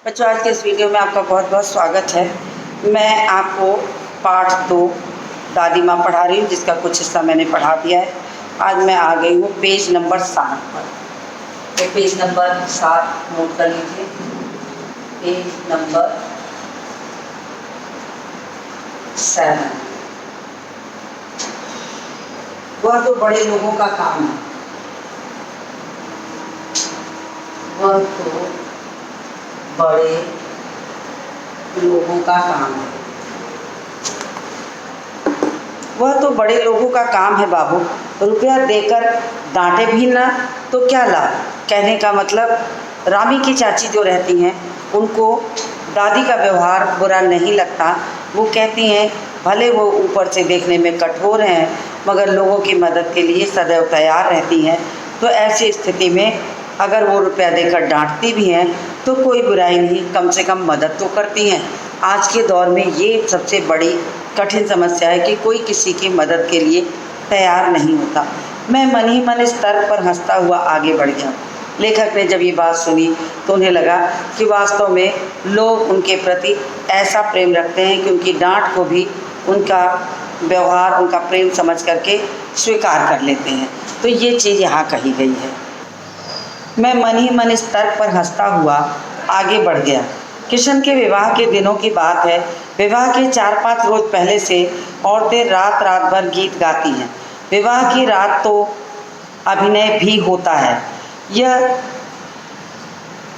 बच्चों, आज के इस वीडियो में आपका बहुत बहुत स्वागत है। मैं आपको पाठ 2 दादी माँ पढ़ा रही हूँ, जिसका कुछ हिस्सा मैंने पढ़ा दिया है। आज मैं आ गई हूँ पेज नंबर 7 पर। तो पेज नंबर 7 नोट कर लीजिए। Page number 7। वह तो बड़े लोगों का काम है। वह तो बड़े लोगों का काम है। वह तो बड़े लोगों का काम है बाबू। रुपया देकर डांटे भी ना तो क्या लाभ। कहने का मतलब रामी की चाची जो रहती हैं, उनको दादी का व्यवहार बुरा नहीं लगता। वो कहती हैं भले वो ऊपर से देखने में कठोर हैं, मगर लोगों की मदद के लिए सदैव तैयार रहती हैं। तो ऐसी स्थिति में अगर वो रुपया देकर डांटती भी हैं तो कोई बुराई नहीं, कम से कम मदद तो करती हैं। आज के दौर में ये सबसे बड़ी कठिन समस्या है कि कोई किसी की मदद के लिए तैयार नहीं होता। मैं मन ही मन इस तर्क पर हंसता हुआ आगे बढ़ गया। लेखक ने जब ये बात सुनी तो उन्हें लगा कि वास्तव में लोग उनके प्रति ऐसा प्रेम रखते हैं कि उनकी डांट को भी उनका व्यवहार, उनका प्रेम समझ करके स्वीकार कर लेते हैं। तो ये चीज़ यहाँ कही गई है। मैं मन ही मन इस तर्क पर हंसता हुआ आगे बढ़ गया। किशन के विवाह के दिनों की बात है। विवाह के 4-5 रोज पहले से औरतें रात रात भर गीत गाती हैं। विवाह की रात तो अभिनय भी होता है। यह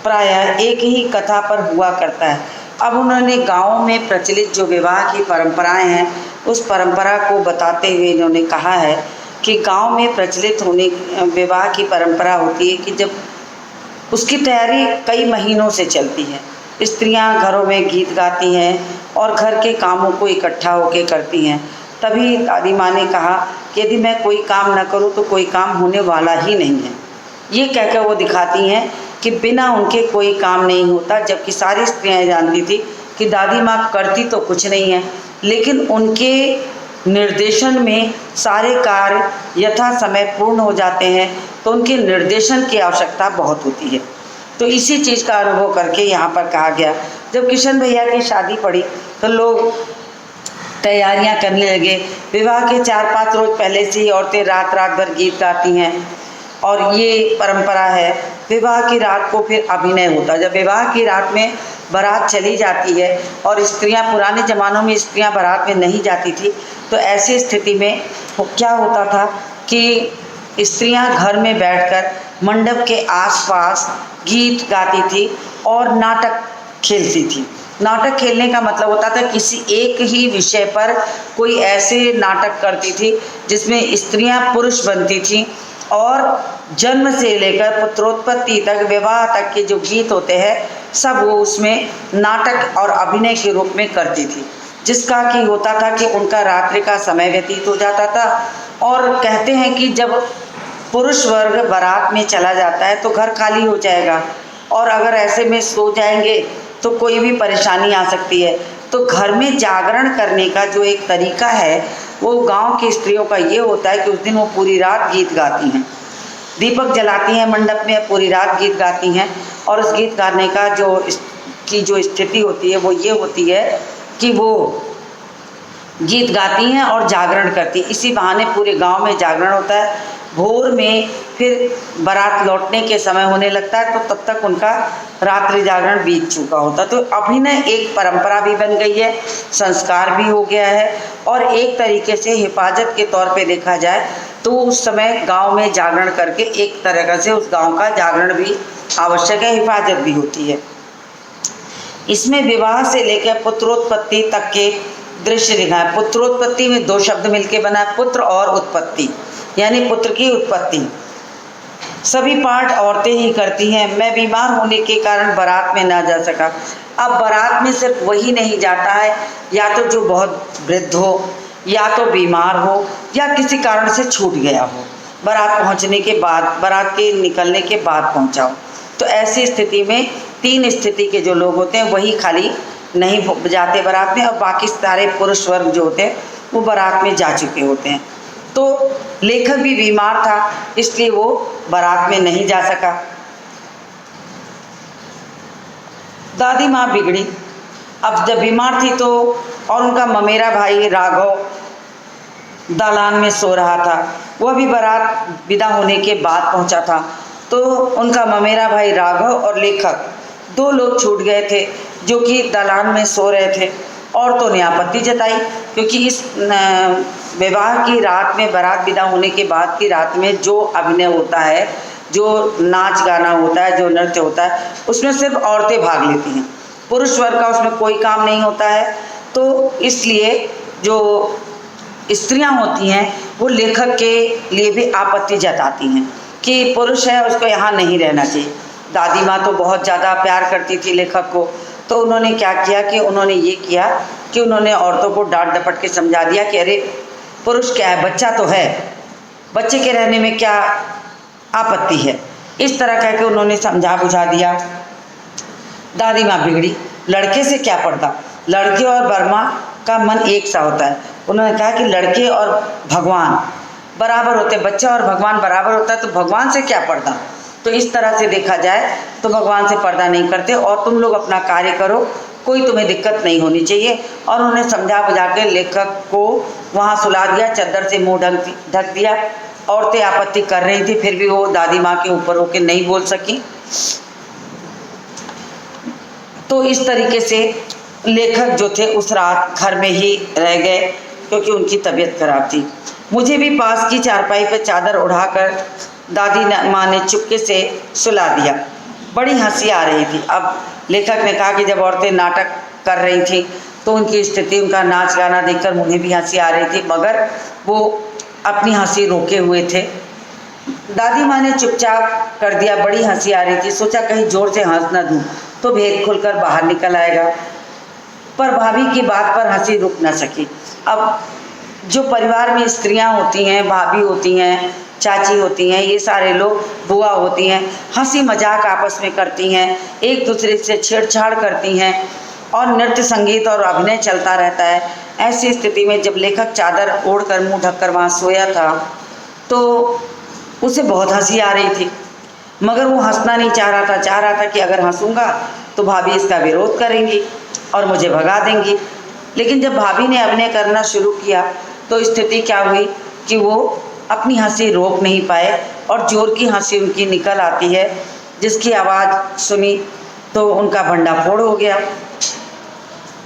प्रायः एक ही कथा पर हुआ करता है। अब उन्होंने गाँव में प्रचलित जो विवाह की परंपराएं हैं, उस परंपरा को बताते हुए इन्होंने कहा है कि गांव में प्रचलित होने विवाह की परंपरा होती है कि जब उसकी तैयारी कई महीनों से चलती है। स्त्रियां घरों में गीत गाती हैं और घर के कामों को इकट्ठा होकर करती हैं। तभी दादी माँ ने कहा कि यदि मैं कोई काम न करूं तो कोई काम होने वाला ही नहीं है। ये कहकर वो दिखाती हैं कि बिना उनके कोई काम नहीं होता, जबकि सारी स्त्रियां जानती थी कि दादी माँ करती तो कुछ नहीं है, लेकिन उनके निर्देशन में सारे कार्य यथा समय पूर्ण हो जाते हैं। तो उनके निर्देशन की आवश्यकता बहुत होती है। तो इसी चीज़ का अनुभव करके यहाँ पर कहा गया, जब किशन भैया की शादी पड़ी तो लोग तैयारियाँ करने लगे। विवाह के 4-5 रोज पहले से ही औरतें रात रात भर गीत गाती हैं और ये परंपरा है। विवाह की रात को फिर अभिनय होता है। जब विवाह की रात में बारात चली जाती है और स्त्रियां, पुराने ज़मानों में स्त्रियां बारात में नहीं जाती थी, तो ऐसी स्थिति में क्या होता था कि स्त्रियां घर में बैठकर मंडप के आसपास गीत गाती थी और नाटक खेलती थी। नाटक खेलने का मतलब होता था किसी एक ही विषय पर कोई ऐसे नाटक करती थी जिसमें स्त्रियां पुरुष बनती थीं और जन्म से लेकर पुत्रोत्पत्ति तक, विवाह तक के जो गीत होते हैं, सब वो उसमें नाटक और अभिनय के रूप में करती थी। जिसका कि होता था कि उनका रात्रि का समय व्यतीत हो जाता था। और कहते हैं कि जब पुरुष वर्ग बारात में चला जाता है तो घर खाली हो जाएगा, और अगर ऐसे में सो जाएंगे तो कोई भी परेशानी आ सकती है। तो घर में जागरण करने का जो एक तरीका है, वो गांव की स्त्रियों का ये होता है कि उस दिन वो पूरी रात गीत गाती हैं, दीपक जलाती हैं मंडप में, पूरी रात गीत गाती हैं। और उस गीत गाने का जो स्थिति होती है वो ये होती है कि वो गीत गाती हैं और जागरण करती हैं। इसी बहाने पूरे गांव में जागरण होता है। भोर में फिर बारात लौटने के समय होने लगता है, तो तब तक उनका रात्रि जागरण बीत चुका होता। तो अभिनय एक परंपरा भी बन गई है, संस्कार भी हो गया है, और एक तरीके से हिफाजत के तौर पे देखा जाए तो उस समय गांव में जागरण करके एक तरह से उस गांव का जागरण भी आवश्यक है, हिफाजत भी होती है। इसमें विवाह से लेकर पुत्रोत्पत्ति तक के दृश्य दिखाए। पुत्रोत्पत्ति में 2 शब्द मिलके बना है, पुत्र और उत्पत्ति, यानी पुत्र की उत्पत्ति। सभी पाठ औरतें ही करती हैं। मैं बीमार होने के कारण बारात में ना जा सका। अब बारात में सिर्फ वही नहीं जाता है, या तो जो बहुत वृद्ध हो, या तो बीमार हो, या किसी कारण से छूट गया हो। बारात पहुंचने के बाद, बारात के निकलने के बाद पहुंचाओ। तो ऐसी स्थिति में 3 स्थिति के जो लोग होते हैं वही खाली नहीं जाते बारात में, और बाकी सारे पुरुष वर्ग जो होते हैं वो बारात में जा चुके होते हैं। तो लेखक भी बीमार था, इसलिए वो बारात में नहीं जा सका। दादी माँ बिगड़ी। अब जब बीमार थी तो, और उनका ममेरा भाई राघव दालान में सो रहा था। वह भी बारात विदा होने के बाद पहुंचा था। तो उनका ममेरा भाई राघव और लेखक दो लोग छूट गए थे जो कि दालान में सो रहे थे। औरतों ने आपत्ति जताई क्योंकि इस विवाह की रात में, बारात विदा होने के बाद की रात में जो अभिनय होता है, जो नाच गाना होता है, जो नृत्य होता है, उसमें सिर्फ औरतें भाग लेती हैं, पुरुष वर्ग का उसमें कोई काम नहीं होता है। तो इसलिए जो स्त्रियां होती हैं वो लेखक के लिए भी आपत्ति जताती हैं कि पुरुष है उसको यहाँ नहीं रहना चाहिए। दादी माँ तो बहुत ज़्यादा प्यार करती थी लेखक को, तो उन्होंने क्या किया कि उन्होंने ये किया कि उन्होंने औरतों को डांट डपट के समझा दिया कि अरे पुरुष क्या है, बच्चा तो है, बच्चे के रहने में क्या आपत्ति है। इस तरह कह के उन्होंने समझा बुझा दिया। दादी माँ बिगड़ी, लड़के से क्या पर्दा, लड़के और बर्मा का मन एक सा होता है। उन्होंने कहा कि लड़के और भगवान बराबर होते, बच्चा और भगवान बराबर होता है, तो भगवान से क्या पर्दा। तो इस तरह से देखा जाए तो भगवान से पर्दा नहीं करते और तुम लोग अपना कार्य करो, कोई तुम्हें दिक्कत नहीं होनी चाहिए। और उन्होंने समझा बुझा के लेखक को वहाँ सुला दिया, चद्दर से मुंह ढक दिया। औरतें आपत्ति कर रही थी, फिर भी वो दादी माँ के ऊपर होकर नहीं बोल सकी। तो इस तरीके से लेखक जो थे उस रात घर में ही रह गए क्योंकि उनकी तबीयत खराब थी। मुझे भी पास की चारपाई पर चादर उड़ाकर दादी माँ ने चुपके से सुला दिया। बड़ी हंसी आ रही थी। अब लेखक ने कहा कि जब औरतें नाटक कर रही थी तो उनकी स्थिति, उनका नाच गाना देखकर उन्हें भी हंसी आ रही थी, मगर वो अपनी हंसी रोके हुए थे। दादी माँ ने चुपचाप कर दिया। बड़ी हंसी आ रही थी, सोचा कहीं जोर से हंस न दूँ तो भेद खुलकर बाहर निकल आएगा, पर भाभी की बात पर हंसी रुक न सकी। अब जो परिवार में स्त्रियां होती हैं, भाभी होती हैं, चाची होती हैं, ये सारे लोग, बुआ होती हैं, हंसी मजाक आपस में करती हैं, एक दूसरे से छेड़छाड़ करती हैं और नृत्य संगीत और अभिनय चलता रहता है। ऐसी स्थिति में जब लेखक चादर ओढ़कर मुंह ढककर वहाँ सोया था तो उसे बहुत हंसी आ रही थी, मगर वो हंसना नहीं चाह रहा था कि अगर हंसूंगा तो भाभी इसका विरोध करेंगी और मुझे भगा देंगी। लेकिन जब भाभी ने अभिनय करना शुरू किया तो स्थिति क्या हुई कि वो अपनी हंसी रोक नहीं पाए और जोर की हंसी उनकी निकल आती है, जिसकी आवाज़ सुनी तो उनका भंडाफोड़ हो गया।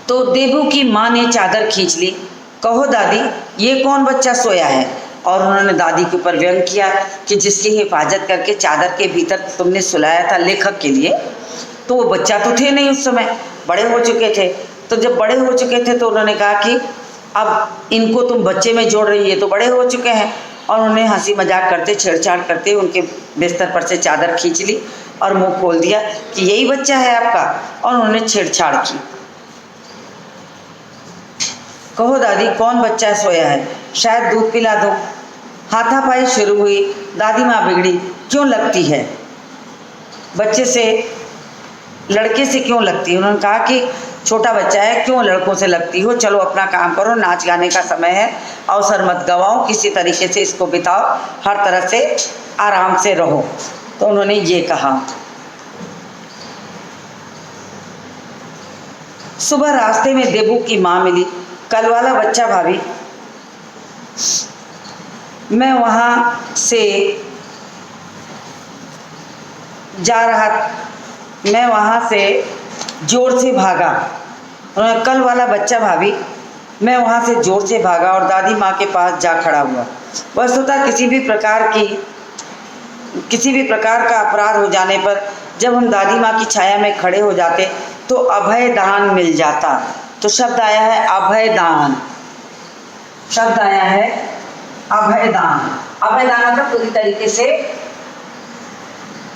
तो देबू की माँ ने चादर खींच ली। कहो दादी, ये कौन बच्चा सोया है? और उन्होंने दादी के ऊपर व्यंग किया कि जिसकी हिफाजत करके चादर के भीतर तुमने सुलाया था लेखक के लिए, तो वो बच्चा तो थे नहीं उस समय, बड़े हो चुके थे। तो जब बड़े हो चुके थे तो उन्होंने कहा कि अब इनको तुम बच्चे में जोड़ रही है, तो बड़े हो चुके हैं। और उन्होंने हंसी मजाक करते, छेड़छाड़ करते उनके बिस्तर पर से चादर खींच ली और मुंह खोल दिया कि यही बच्चा है आपका, और उन्होंने छेड़छाड़ की। कहो दादी, कौन बच्चा सोया है? शायद दूध पिला दो। हाथापाई शुरू हुई। दादी माँ बिगड़ी, क्यों लगती है बच्चे से, लड़के से क्यों लगती है? उन्होंने कहा कि छोटा बच्चा है, क्यों लड़कों से लगती हो, चलो अपना काम करो, नाच गाने का समय है, अवसर मत गवाओ, किसी तरीके से इसको बिताओ, हर तरह से आराम से रहो। तो उन्होंने ये कहा। सुबह रास्ते में देबू की माँ मिली। कल वाला बच्चा भाभी, मैं वहाँ से जोर से भागा। कल वाला बच्चा भाभी, मैं वहाँ से जोर से भागा और दादी माँ के पास जा खड़ा हुआ। वस्तुतः किसी भी प्रकार का अपराध हो जाने पर जब हम दादी माँ की छाया में खड़े हो जाते तो अभय दान मिल जाता। तो शब्द आया है अभय दान, शब्द आया है अभय दान। अभय दान मतलब पूरी तरीके से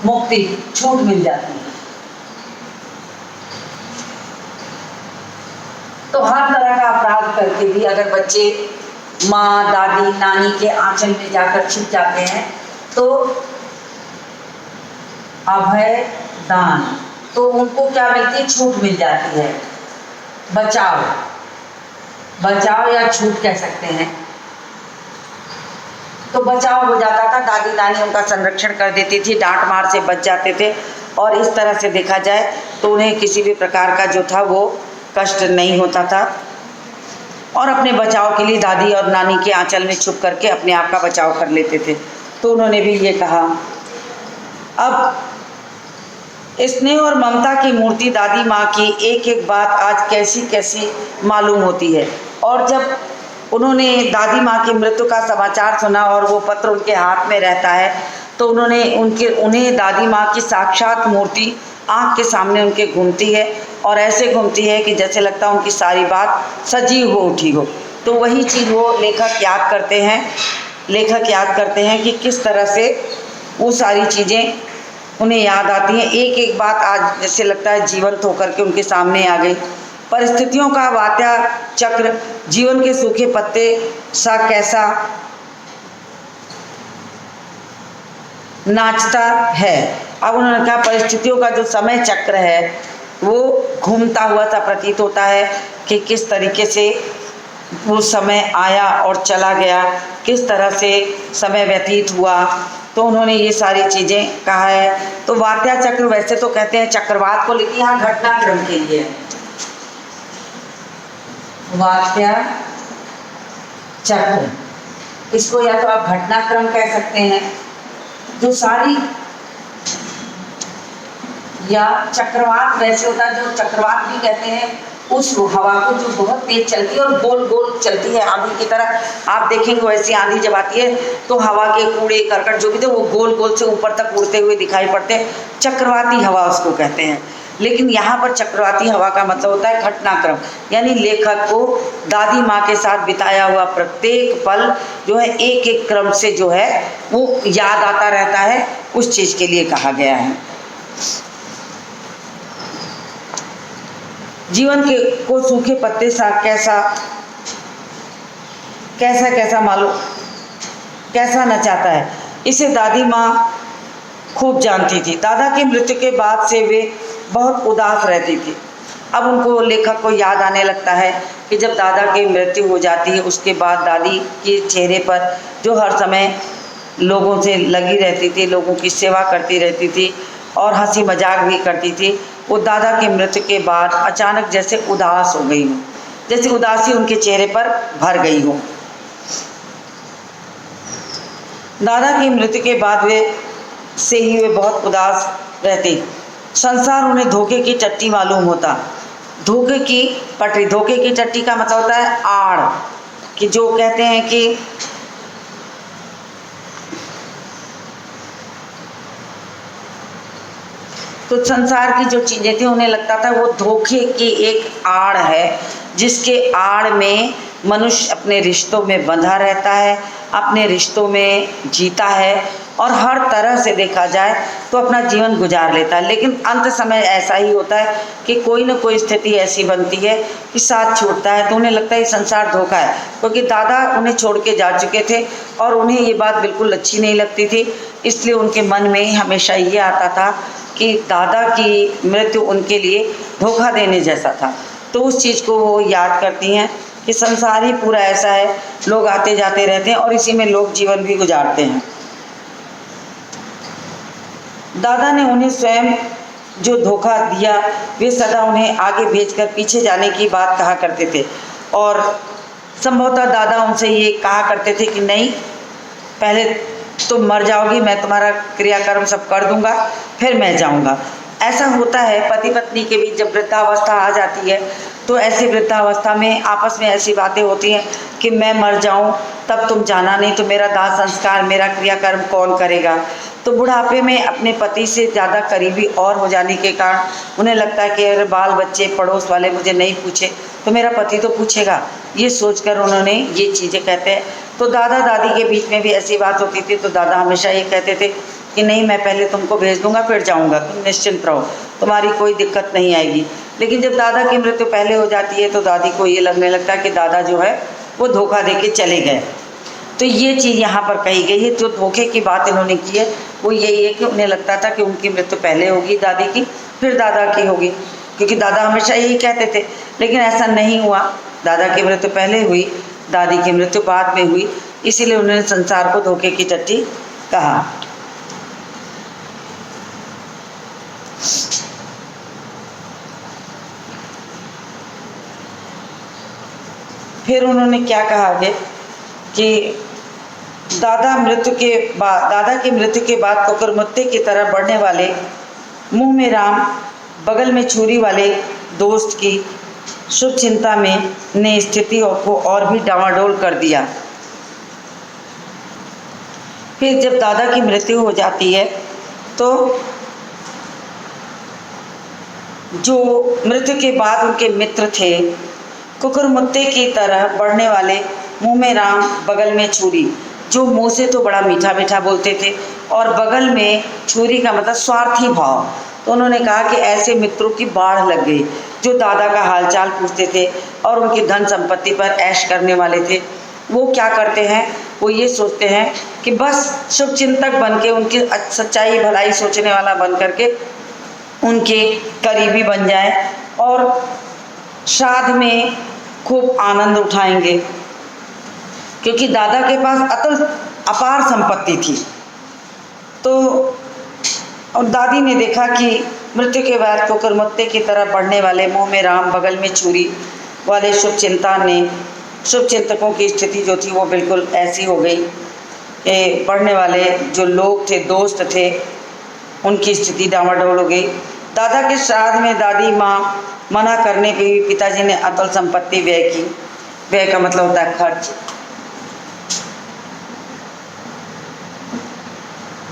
मुक्ति, छूट मिल जाती है। तो हर तरह का अपराध करके भी अगर बच्चे माँ, दादी, नानी के आंचल में जाकर छिप जाते हैं तो अभय दान, तो उनको क्या मिलती है? छूट मिल जाती है, बचाव या छूट कह सकते हैं। तो बचाव हो जाता था, दादी नानी उनका संरक्षण कर देती थी, डांट मार से बच जाते थे। और इस तरह से देखा जाए तो उन्हें किसी भी प्रकार का जो था वो कष्ट नहीं होता था और अपने बचाव के लिए दादी और नानी के आंचल में छुप करके अपने आप का बचाव कर लेते थे। तो उन्होंने भी ये कहा। अब स्नेह और ममता की मूर्ति दादी माँ की एक एक बात आज कैसी कैसी मालूम होती है। और जब उन्होंने दादी माँ की मृत्यु का समाचार सुना और वो पत्र उनके हाथ में रहता है तो उन्हें दादी माँ की साक्षात मूर्ति आँख के सामने उनके घूमती है और ऐसे घूमती है कि जैसे लगता है उनकी सारी बात सजीव हो उठी हो। तो वही चीज़ वो लेखक याद करते हैं कि किस तरह से वो सारी चीज़ें उन्हें याद आती हैं। एक एक बात आज जैसे लगता है जीवंत होकर के उनके सामने आ गई। परिस्थितियों का वात्या चक्र जीवन के सूखे पत्ते सा कैसा नाचता है। अब उन्होंने कहा परिस्थितियों का जो समय चक्र है वो घूमता हुआ सा प्रतीत होता है कि किस तरीके से वो समय आया और चला गया, किस तरह से समय व्यतीत हुआ। तो उन्होंने ये सारी चीज़ें कहा है। तो वात्या चक्र वैसे तो कहते हैं चक्रवात को, लेकिन यहाँ घटनाक्रम के लिए वात्या चक्र, इसको या तो आप घटनाक्रम कह सकते हैं जो सारी, या चक्रवात वैसे होता है जो चक्रवात भी कहते हैं उस हवा को जो बहुत तेज चलती है और गोल गोल चलती है आंधी की तरह। आप देखेंगे वैसी आंधी जब आती है तो हवा के कूड़े करकट जो भी थे वो गोल गोल से ऊपर तक उड़ते हुए दिखाई पड़ते हैं, चक्रवाती हवा उसको कहते हैं। लेकिन यहाँ पर चक्रवाती हवा का मतलब होता है घटनाक्रम, यानी लेखक को दादी माँ के साथ बिताया हुआ प्रत्येक पल जो है एक एक क्रम से जो है वो याद आता रहता है, उस चीज़ के लिए कहा गया है। जीवन के को सूखे पत्ते सा कैसा मालूम, कैसा नचाता है, इसे दादी माँ खूब जानती थी। दादा की मृत्यु के बाद से वे बहुत उदास रहती थी। अब उनको लेखक को याद आने लगता है कि जब दादा की मृत्यु हो जाती है उसके बाद दादी के चेहरे पर जो हर समय लोगों से लगी रहती थी, लोगों की सेवा करती रहती थी और हंसी मजाक भी करती थी, वो दादा की मृत्यु के बाद अचानक जैसे उदास हो गई हो, जैसे उदासी उनके चेहरे पर भर गई हो। दादा की मृत्यु के बाद वे बहुत उदास रहते। संसार उन्हें धोखे की चट्टी मालूम होता। धोखे की पटरी, धोखे की चट्टी का मतलब होता है आड़, कि जो कहते हैं कि तो संसार की जो चीज़ें थी उन्हें लगता था वो धोखे की एक आड़ है, जिसके आड़ में मनुष्य अपने रिश्तों में बंधा रहता है, अपने रिश्तों में जीता है और हर तरह से देखा जाए तो अपना जीवन गुजार लेता है। लेकिन अंत समय ऐसा ही होता है कि कोई न कोई स्थिति ऐसी बनती है कि साथ छूटता है, तो उन्हें लगता है संसार धोखा है, क्योंकि दादा उन्हें छोड़ के जा चुके थे और उन्हें ये बात बिल्कुल अच्छी नहीं लगती थी। इसलिए उनके मन में हमेशा ये आता था कि दादा की मृत्यु उनके लिए धोखा देने जैसा था। तो उस चीज़ को वो याद करती हैं कि संसार ही पूरा ऐसा है, लोग आते जाते रहते हैं और इसी में लोग जीवन भी गुजारते हैं। दादा ने उन्हें स्वयं जो धोखा दिया वे सदा उन्हें आगे भेजकर पीछे जाने की बात कहा करते थे और संभवतः दादा उनसे ये कहा करते थे कि नहीं, पहले तुम मर जाओगी, मैं तुम्हारा क्रियाकर्म सब कर दूंगा, फिर मैं जाऊंगा। ऐसा होता है पति पत्नी के बीच, जब वृद्धावस्था आ जाती है तो ऐसी वृद्धावस्था में आपस में ऐसी बातें होती हैं कि मैं मर जाऊं तब तुम जाना, नहीं तो मेरा दाह संस्कार, मेरा क्रियाकर्म कौन करेगा। तो बुढ़ापे में अपने पति से ज़्यादा करीबी और हो जाने के कारण उन्हें लगता है कि अगर बाल बच्चे पड़ोस वाले मुझे नहीं पूछे तो मेरा पति तो पूछेगा, ये सोचकर उन्होंने ये चीज़ें कहते हैं। तो दादा दादी के बीच में भी ऐसी बात होती थी, तो दादा हमेशा ये कहते थे कि नहीं, मैं पहले तुमको भेज दूंगा फिर जाऊंगा, तुम निश्चिंत रहो, तुम्हारी कोई दिक्कत नहीं आएगी। लेकिन जब दादा की मृत्यु पहले हो जाती है तो दादी को ये लगने लगता है कि दादा जो है वो धोखा दे के चले गए। तो ये चीज़ यहाँ पर कही गई है। जो धोखे की बात इन्होंने की है वो यही है कि उन्हें लगता था कि उनकी मृत्यु पहले होगी दादी की, फिर दादा की होगी, क्योंकि दादा हमेशा यही कहते थे। लेकिन ऐसा नहीं हुआ, दादा की मृत्यु पहले हुई, दादी की मृत्यु बाद में हुई, इसीलिए उन्होंने संसार को धोखे की चट्टी कहा। फिर उन्होंने क्या कहा आगे कि दादा की मृत्यु के बाद कुकुरमुत्ते की तरह बढ़ने वाले मुंह में राम बगल में छुरी वाले दोस्त की शुभ चिंता में ने स्थिति को और भी डामाडोल कर दिया। फिर जब दादा की मृत्यु हो जाती है तो जो मृत्यु के बाद उनके मित्र थे, कुकुरमुत्ते की तरह बढ़ने वाले मुंह में राम बगल में छुरी, जो मुंह से तो बड़ा मीठा मीठा बोलते थे और बगल में छुरी का मतलब स्वार्थी भाव। तो उन्होंने कहा कि ऐसे मित्रों की बाढ़ लग गई जो दादा का हालचाल पूछते थे और उनकी धन संपत्ति पर ऐश करने वाले थे। वो क्या करते हैं, वो ये सोचते हैं कि बस शुभ चिंतक बन के, उनकी सच्चाई भलाई सोचने वाला बन करके उनके करीबी बन जाए और श्राद्ध में खूब आनंद उठाएंगे, क्योंकि दादा के पास अपार संपत्ति थी। तो और दादी ने देखा कि मृत्यु के बाद कुकुरमुत्ते की तरह बढ़ने वाले मुंह में राम बगल में छुरी वाले शुभचिंतकों की स्थिति जो थी वो बिल्कुल ऐसी हो गई कि बढ़ने वाले जो लोग थे, दोस्त थे, उनकी स्थिति डामाडोल हो गई। दादा के श्राद्ध में दादी माँ मना करने पे भी पिताजी ने अतुल संपत्ति व्यय की। व्यय का मतलब होता है खर्च।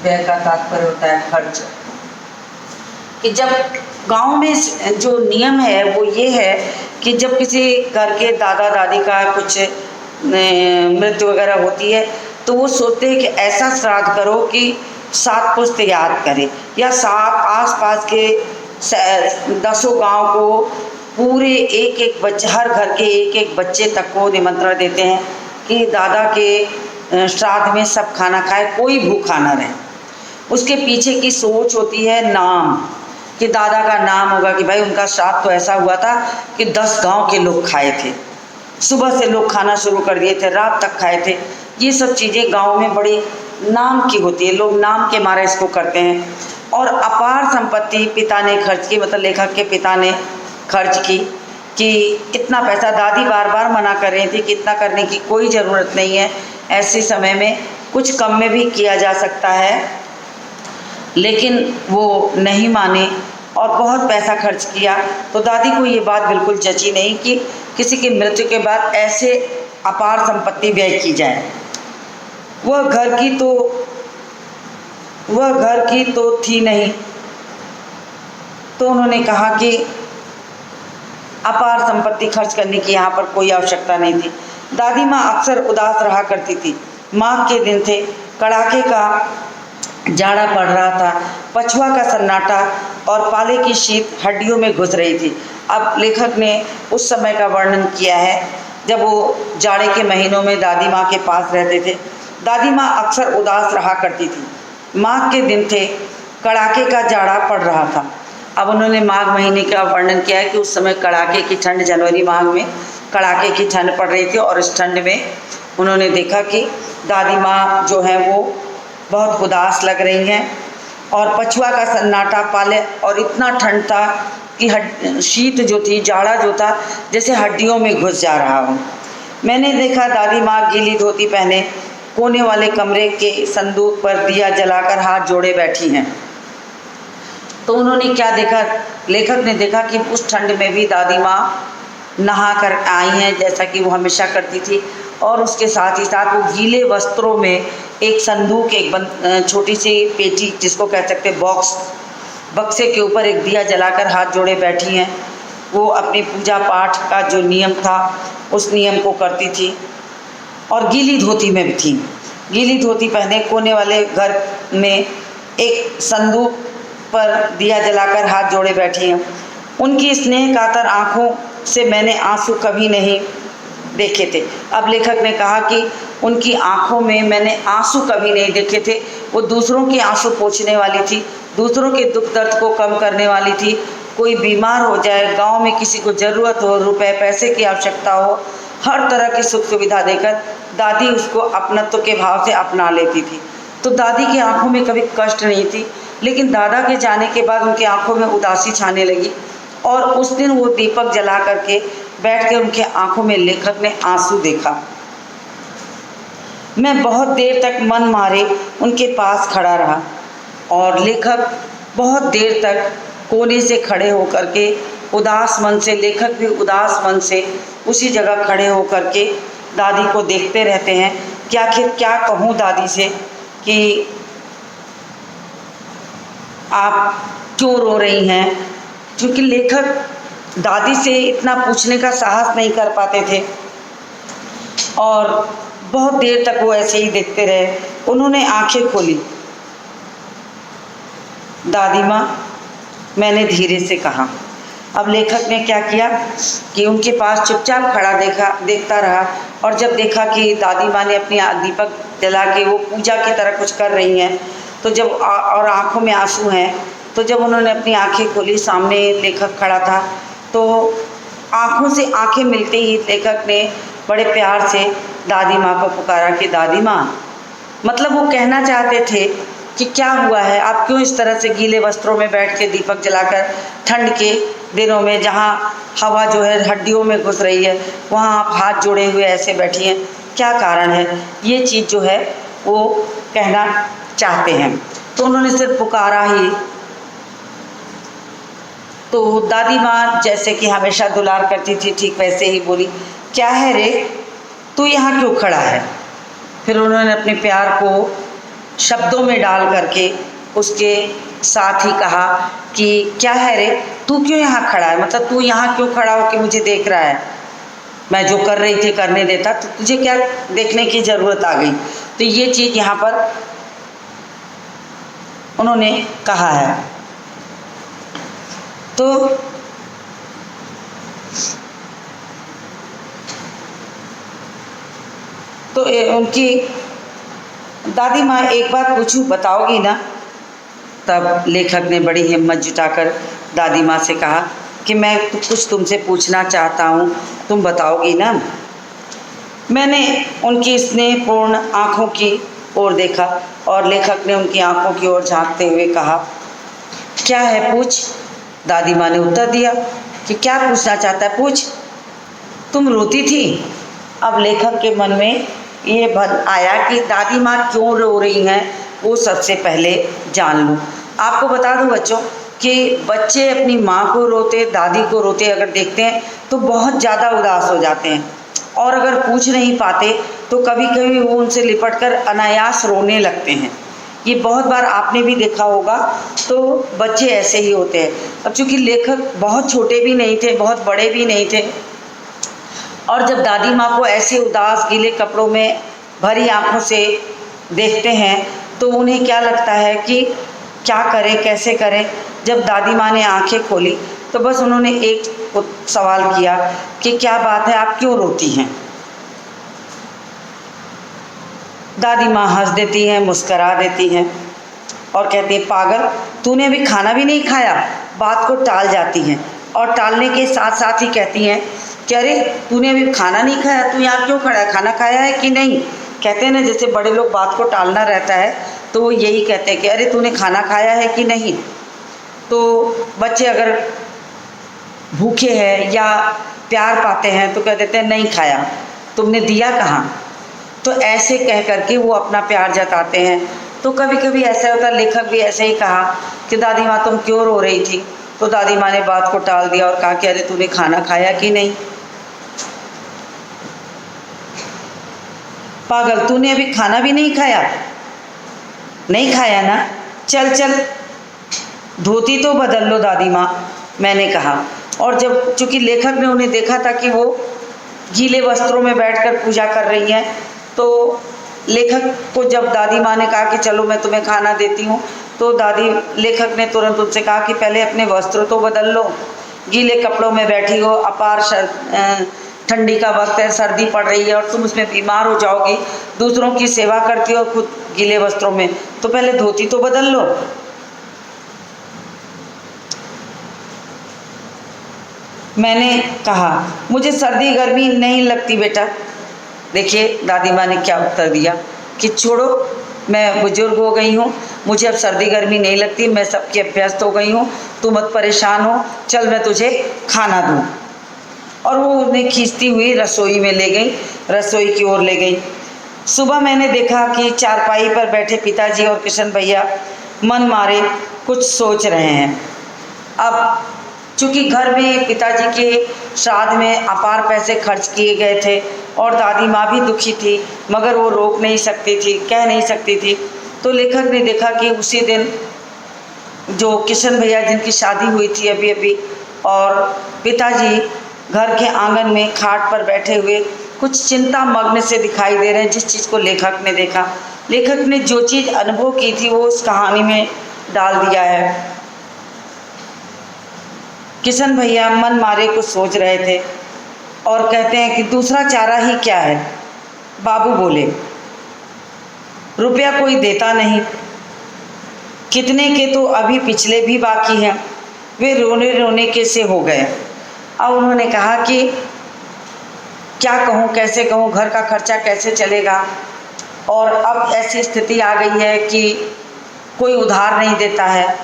व्यय का तात्पर्य होता है खर्च। कि जब गांव में जो नियम है वो ये है कि जब किसी घर के दादा दादी का कुछ मृत्यु वगैरह होती है तो वो सोचते हैं कि ऐसा श्राद्ध करो कि 7 पुश्त याद करे, या 7 आसपास के 10 गांव को पूरे एक बच्चे, हर घर के एक बच्चे तक को निमंत्रण देते हैं कि दादा के श्राद्ध में सब खाना खाए, कोई भूखा ना रहे। उसके पीछे की सोच होती है नाम, कि दादा का नाम होगा कि भाई उनका श्राद्ध तो ऐसा हुआ था कि 10 गांव के लोग खाए थे, सुबह से लोग खाना शुरू कर दिए थे, रात तक खाए थे। ये सब चीज़ें गांव में बड़ी नाम की होती है, लोग नाम के मारे इसको करते हैं। और अपार संपत्ति पिता ने खर्च की, मतलब लेखक के पिता ने खर्च की कि इतना पैसा। दादी बार बार मना कर रही थी कि इतना करने की कोई ज़रूरत नहीं है, ऐसे समय में कुछ कम में भी किया जा सकता है, लेकिन वो नहीं माने और बहुत पैसा खर्च किया। तो दादी को ये बात बिल्कुल जची नहीं कि किसी की मृत्यु के बाद ऐसे अपार संपत्ति व्यय की जाए। वह घर की तो थी नहीं, तो उन्होंने कहा कि अपार संपत्ति खर्च करने की यहाँ पर कोई आवश्यकता नहीं थी। दादी माँ अक्सर उदास रहा करती थी। माघ के दिन थे, कड़ाके का जाड़ा पड़ रहा था, पछुआ का सन्नाटा और पाले की शीत हड्डियों में घुस रही थी। अब लेखक ने उस समय का वर्णन किया है जब वो जाड़े के महीनों में दादी माँ के पास रहते थे। दादी माँ अक्सर उदास रहा करती थी। माघ के दिन थे, कड़ाके का जाड़ा पड़ रहा था। अब उन्होंने माघ महीने का वर्णन किया है कि उस समय कड़ाके की ठंड, जनवरी माह में कड़ाके की ठंड पड़ रही थी और इस ठंड में उन्होंने देखा कि दादी माँ जो है वो बहुत उदास लग रही हैं और पछुआ का सन्नाटा पाले और इतना ठंड था कि शीत जो थी, जाड़ा जो था, जैसे हड्डियों में घुस जा रहा हो। मैंने देखा दादी माँ गीली धोती पहने कोने वाले कमरे के संदूक पर दिया जलाकर हाथ जोड़े बैठी हैं। तो उन्होंने क्या देखा, लेखक ने देखा कि उस ठंड में भी दादी माँ नहा कर आई हैं जैसा कि वो हमेशा करती थी, और उसके साथ ही साथ वो गीले वस्त्रों में एक संदूक, एक छोटी सी पेटी जिसको कह सकते बक्से के ऊपर एक दिया जलाकर हाथ जोड़े बैठी हैं। वो अपनी पूजा पाठ का जो नियम था उस नियम को करती थी और गीली धोती में भी थी। गीली धोती पहने कोने वाले घर में एक संदूक पर दिया जलाकर हाथ जोड़े बैठी हैं। उनकी स्नेह कातर आँखों से मैंने आंसू कभी नहीं देखे थे। अब लेखक ने कहा कि उनकी आंखों में मैंने आंसू कभी नहीं देखे थे। वो दूसरों के आंसू पोंछने वाली थी, दूसरों के दुख दर्द को कम करने वाली थी। कोई बीमार हो जाए, गांव में किसी को ज़रूरत हो, रुपए पैसे की आवश्यकता हो, हर तरह की सुख सुविधा देकर दादी उसको अपनत्व के भाव से अपना लेती थी। तो दादी की आंखों में कभी कष्ट नहीं थी, लेकिन दादा के जाने के बाद उनकी आंखों में उदासी छाने लगी। और उस दिन वो दीपक जला करके बैठ के उनके आंखों में लेखक ने आंसू देखा। मैं बहुत देर तक मन मारे उनके पास खड़ा रहा और लेखक बहुत देर तक कोने से खड़े होकर के उदास मन से, लेखक भी उदास मन से उसी जगह खड़े होकर के दादी को देखते रहते हैं कि आखिर क्या कहूँ दादी से कि आप क्यों रो रही हैं, क्योंकि लेखक दादी से इतना पूछने का साहस नहीं कर पाते थे और बहुत देर तक वो ऐसे ही देखते रहे। उन्होंने आंखें खोली। दादी माँ, मैंने धीरे से कहा। अब लेखक ने क्या किया कि उनके पास चुपचाप खड़ा देखता रहा और जब देखा कि दादी माँ ने अपनी दीपक जला के वो पूजा की तरह कुछ कर रही हैं, तो जब और आंखों में आंसू हैं, तो जब उन्होंने अपनी आंखें खोली, सामने लेखक खड़ा था, तो आंखों से आंखें मिलते ही लेखक ने बड़े प्यार से दादी माँ को पुकारा कि दादी माँ, मतलब वो कहना चाहते थे कि क्या हुआ है, आप क्यों इस तरह से गीले वस्त्रों में बैठ के दीपक जलाकर ठंड के दिनों में जहाँ हवा जो है हड्डियों में घुस रही है, वहाँ आप हाथ जोड़े हुए ऐसे बैठी हैं, क्या कारण है, ये चीज़ जो है वो कहना चाहते हैं। तो उन्होंने सिर्फ पुकारा ही। तो दादी माँ जैसे कि हमेशा दुलार करती थी, ठीक वैसे ही बोली, क्या है रे, तू यहाँ क्यों खड़ा है। फिर उन्होंने अपने प्यार को शब्दों में डाल करके उसके साथ ही कहा कि क्या है रे, तू क्यों यहाँ खड़ा है, मतलब तू यहाँ क्यों खड़ा हो कि मुझे देख रहा है, मैं जो कर रही थी करने देता, तो तुझे क्या देखने की ज़रूरत आ गई। तो ये चीज़ यहाँ पर उन्होंने कहा है। तो उनकी दादी माँ, एक बात पूछूं, बताओगी ना। तब लेखक ने बड़ी हिम्मत जुटाकर दादी माँ से कहा कि मैं कुछ तुमसे पूछना चाहता हूँ, तुम बताओगी ना। मैंने उनकी स्नेहपूर्ण आँखों की ओर देखा और लेखक ने उनकी आँखों की ओर झांकते हुए कहा, क्या है, पूछ। दादी माँ ने उत्तर दिया कि क्या पूछना चाहता है, पूछ। तुम रोती थी। अब लेखक के मन में ये भन आया कि दादी माँ क्यों रो रही हैं, वो सबसे पहले जान लूँ। आपको बता दूँ बच्चों कि बच्चे अपनी माँ को रोते, दादी को रोते अगर देखते हैं तो बहुत ज़्यादा उदास हो जाते हैं, और अगर पूछ नहीं पाते तो कभी कभी वो उनसे लिपटकर अनायास रोने लगते हैं। ये बहुत बार आपने भी देखा होगा। तो बच्चे ऐसे ही होते हैं। अब चूँकि लेखक बहुत छोटे भी नहीं थे, बहुत बड़े भी नहीं थे, और जब दादी माँ को ऐसे उदास गीले कपड़ों में भरी आंखों से देखते हैं तो उन्हें क्या लगता है कि क्या करें, कैसे करें। जब दादी माँ ने आंखें खोली तो बस उन्होंने एक सवाल किया कि क्या बात है, आप क्यों रोती हैं। दादी माँ हंस देती हैं, मुस्करा देती हैं और कहती हैं, पागल, तूने अभी खाना भी नहीं खाया। बात को टाल जाती हैं और टालने के साथ साथ ही कहती हैं कि अरे तूने अभी खाना नहीं खाया, तू यहाँ क्यों खड़ा है, खाना खाया है कि नहीं। कहते हैं ना, जैसे बड़े लोग बात को टालना रहता है तो वो यही कहते हैं कि अरे तूने खाना खाया है कि नहीं। तो बच्चे अगर भूखे हैं या प्यार पाते हैं तो कह देते हैं नहीं खाया, तुमने दिया कहाँ। तो ऐसे कह करके वो अपना प्यार जताते हैं। तो कभी कभी ऐसा होता है, लेखक भी ऐसे ही कहा कि दादी माँ तुम क्यों रो रही थी। तो दादी माँ ने बात को टाल दिया और कहा कि अरे तूने खाना खाया कि नहीं। पागल, तूने अभी खाना भी नहीं खाया। नहीं खाया ना, चल चल धोती तो बदल लो दादी माँ, मैंने कहा। और जब चूँकि लेखक ने उन्हें देखा था कि वो गीले वस्त्रों में बैठकर पूजा कर रही हैं, तो लेखक को जब दादी माँ ने कहा कि चलो मैं तुम्हें खाना देती हूँ, तो लेखक ने तुरंत उनसे कहा कि पहले अपने वस्त्र तो बदल लो, गीले कपड़ों में बैठी हो, अपार ठंडी का वक्त है, सर्दी पड़ रही है और तुम उसमें बीमार हो जाओगी। दूसरों की सेवा करती हो खुद गीले वस्त्रों में, तो पहले धोती तो बदल लो। मैंने कहा मुझे सर्दी गर्मी नहीं लगती बेटा। देखिए दादी माँ ने क्या उत्तर दिया कि छोड़ो, मैं बुजुर्ग हो गई हूँ, मुझे अब सर्दी गर्मी नहीं लगती, मैं सबकी अभ्यस्त हो गई हूँ, तू मत परेशान हो, चल मैं तुझे खाना दूँ। और वो उन्हें खींचती हुई रसोई में ले गई, रसोई की ओर ले गई। सुबह मैंने देखा कि चारपाई पर बैठे पिताजी और किशन भैया मन मारे कुछ सोच रहे हैं। अब चूँकि घर में पिताजी के श्राद्ध में अपार पैसे खर्च किए गए थे और दादी माँ भी दुखी थी, मगर वो रोक नहीं सकती थी, कह नहीं सकती थी। तो लेखक ने देखा कि उसी दिन जो किशन भैया जिनकी शादी हुई थी अभी अभी, और पिताजी घर के आंगन में खाट पर बैठे हुए कुछ चिंता मग्न से दिखाई दे रहे हैं। जिस चीज़ को लेखक ने देखा, लेखक ने जो चीज़ अनुभव की थी वो उस कहानी में डाल दिया है। किशन भैया मन मारे कुछ सोच रहे थे और कहते हैं कि दूसरा चारा ही क्या है। बाबू बोले, रुपया कोई देता नहीं, कितने के तो अभी पिछले भी बाकी हैं। वे रोने रोने के से हो गए। अब उन्होंने कहा कि क्या कहूँ, कैसे कहूँ, घर का खर्चा कैसे चलेगा, और अब ऐसी स्थिति आ गई है कि कोई उधार नहीं देता है,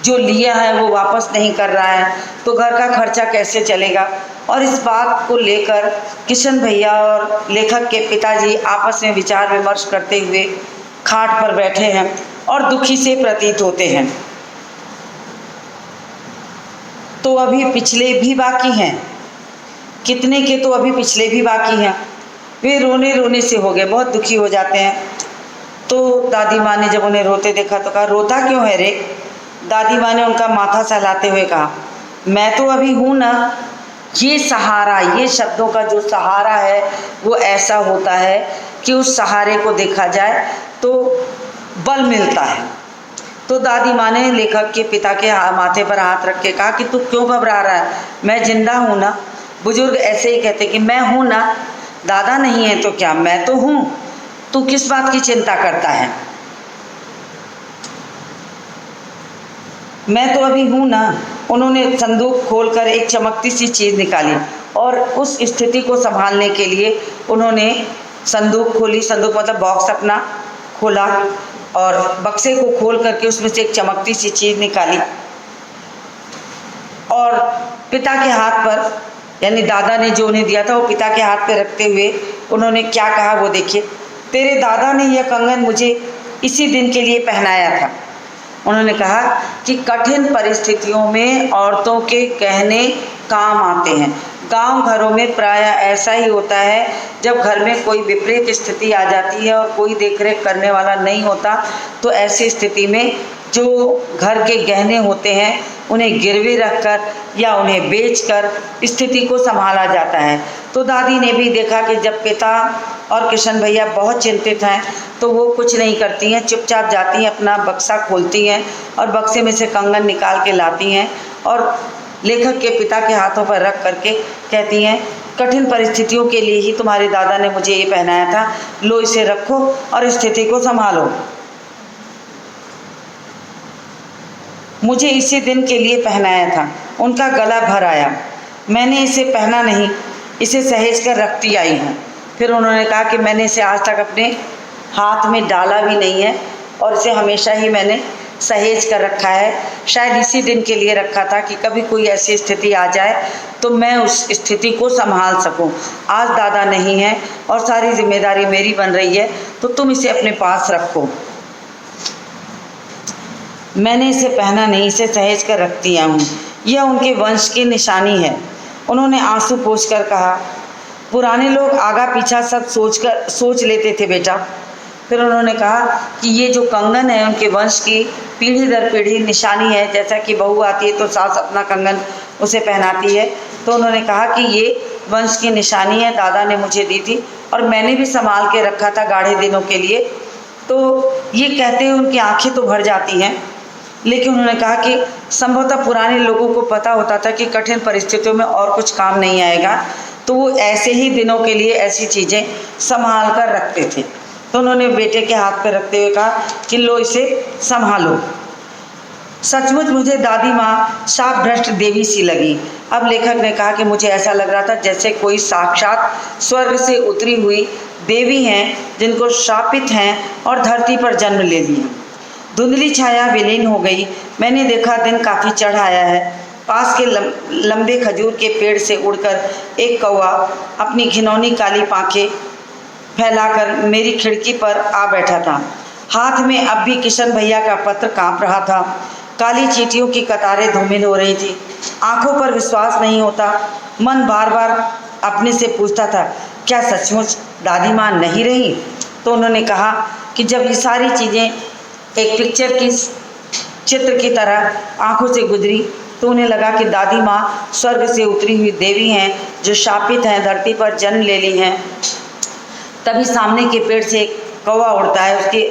जो लिया है वो वापस नहीं कर रहा है, तो घर का खर्चा कैसे चलेगा। और इस बात को लेकर किशन भैया और लेखक के पिताजी आपस में विचार विमर्श करते हुए खाट पर बैठे हैं और दुखी से प्रतीत होते हैं। तो अभी पिछले भी बाकी हैं, कितने के तो अभी पिछले भी बाकी हैं। वे रोने रोने से हो गए, बहुत दुखी हो जाते हैं। तो दादी माँ ने जब उन्हें रोते देखा तो कहा, रोता क्यों है रे। दादी माँ ने उनका माथा सहलाते हुए कहा, मैं तो अभी हूँ ना। ये सहारा, ये शब्दों का जो सहारा है वो ऐसा होता है कि उस सहारे को देखा जाए तो बल मिलता है। तो दादी माँ ने लेखक के पिता के माथे पर हाथ रख के कहा कि तू क्यों घबरा रहा है, मैं जिंदा हूँ ना। बुजुर्ग ऐसे ही कहते कि मैं हूँ ना, दादा नहीं है तो क्या, मैं तो हूँ, तू किस बात की चिंता करता है, मैं तो अभी हूँ ना। उन्होंने संदूक खोलकर एक चमकती सी चीज़ निकाली और उस स्थिति को संभालने के लिए उन्होंने संदूक खोली। संदूक मतलब बॉक्स अपना खोला और बक्से को खोल करके उसमें से एक चमकती सी चीज़ निकाली और पिता के हाथ पर, यानी दादा ने जो उन्हें दिया था वो पिता के हाथ पे रखते हुए उन्होंने क्या कहा वो देखिए। तेरे दादा ने यह कंगन मुझे इसी दिन के लिए पहनाया था। उन्होंने कहा कि कठिन परिस्थितियों में औरतों के गहने काम आते हैं। गांव घरों में प्रायः ऐसा ही होता है, जब घर में कोई विपरीत स्थिति आ जाती है और कोई देखरेख करने वाला नहीं होता, तो ऐसी स्थिति में जो घर के गहने होते हैं उन्हें गिरवी रखकर या उन्हें बेचकर स्थिति को संभाला जाता है। तो दादी ने भी देखा कि जब पिता और किशन भैया बहुत चिंतित हैं तो वो कुछ नहीं करती हैं, चुपचाप जाती हैं, अपना बक्सा खोलती हैं और बक्से में से कंगन निकाल के लाती हैं और लेखक के पिता के हाथों पर रख करके कहती हैं, कठिन परिस्थितियों के लिए ही तुम्हारे दादा ने मुझे ये पहनाया था, लो इसे रखो और स्थिति को संभालो। मुझे इसी दिन के लिए पहनाया था। उनका गला भर आया। मैंने इसे पहना नहीं, इसे सहेज कर रखती आई हूँ। फिर उन्होंने कहा कि मैंने इसे आज तक अपने हाथ में डाला भी नहीं है और इसे हमेशा ही मैंने सहेज कर रखा है। शायद इसी दिन के लिए रखा था कि कभी कोई ऐसी स्थिति आ जाए तो मैं उस स्थिति को संभाल सकूं। आज दादा नहीं है और सारी जिम्मेदारी मेरी बन रही है, तो तुम इसे अपने पास रखो। मैंने इसे पहना नहीं, इसे सहेज कर रखती हूँ। यह उनके वंश की निशानी है। उन्होंने आंसू पोंछकर कहा, पुराने लोग आगा पीछा सब सोच लेते थे बेटा। फिर उन्होंने कहा कि ये जो कंगन है उनके वंश की पीढ़ी दर पीढ़ी निशानी है। जैसा कि बहू आती है तो सास अपना कंगन उसे पहनाती है, तो उन्होंने कहा कि ये वंश की निशानी है, दादा ने मुझे दी थी और मैंने भी संभाल के रखा था गाढ़े दिनों के लिए। तो ये कहते हुए उनकी आंखें तो भर जाती हैं, लेकिन उन्होंने कहा कि संभवतः पुराने लोगों को पता होता था कि कठिन परिस्थितियों में और कुछ काम नहीं आएगा, तो वो ऐसे ही दिनों के लिए ऐसी चीज़ें संभाल कर रखते थे। तो उन्होंने बेटे के हाथ पर रखते हुए कहा कि लो इसे संभालो। सचमुच मुझे दादी माँ शाप भ्रष्ट देवी सी लगी। अब लेखक ने कहा कि मुझे ऐसा लग रहा था जैसे कोई साक्षात स्वर्ग से उतरी हुई देवी हैं जिनको शापित हैं और धरती पर जन्म ले लिया। धुंधली छाया विलीन हो गई। मैंने देखा दिन काफ़ी चढ़ आया है। पास के लंबे खजूर के पेड़ से उड़कर एक कौवा अपनी घिनौनी काली पांखें फैलाकर मेरी खिड़की पर आ बैठा था। हाथ में अब भी किशन भैया का पत्र कांप रहा था। काली चींटियों की कतारें धूमिल हो रही थी। आंखों पर विश्वास नहीं होता। मन बार बार अपने से पूछता था, क्या सचमुच दादी माँ नहीं रही? तो उन्होंने कहा कि जब ये सारी चीज़ें एक पिक्चर की चित्र की तरह आंखों से गुजरी तो उन्हें लगा कि दादी माँ स्वर्ग से उतरी हुई देवी हैं जो शापित हैं, धरती पर जन्म ले ली हैं। तभी सामने के पेड़ से एक कौवा उड़ता है,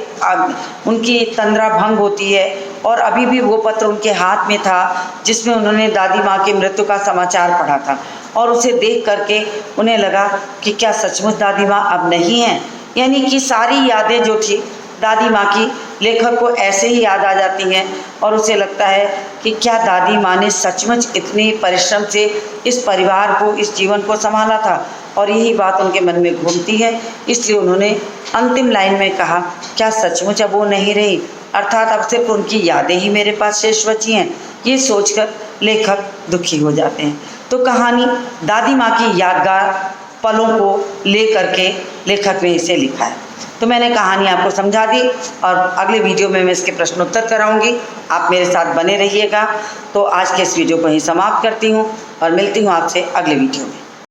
उनकी तंद्रा भंग होती है और अभी भी वो पत्र उनके हाथ में था जिसमें उन्होंने दादी माँ की मृत्यु का समाचार पढ़ा था। और उसे देख करके उन्हें लगा कि क्या सचमुच दादी माँ अब नहीं हैं। यानी कि सारी यादें जो थी दादी माँ की लेखक को ऐसे ही याद आ जाती हैं और उसे लगता है कि क्या दादी माँ ने सचमुच इतनी परिश्रम से इस परिवार को, इस जीवन को संभाला था। और यही बात उनके मन में घूमती है, इसलिए उन्होंने अंतिम लाइन में कहा, क्या सचमुच अब वो नहीं रही, अर्थात अब सिर्फ उनकी यादें ही मेरे पास शेष बची हैं। ये सोचकर लेखक दुखी हो जाते हैं। तो कहानी दादी माँ की यादगार पलों को ले करके लेखक ने इसे लिखा है। तो मैंने कहानी आपको समझा दी और अगले वीडियो में मैं इसके प्रश्नोत्तर कराऊंगी। आप मेरे साथ बने रहिएगा। तो आज के इस वीडियो को ही समाप्त करती हूँ और मिलती हूँ आपसे अगले वीडियो में।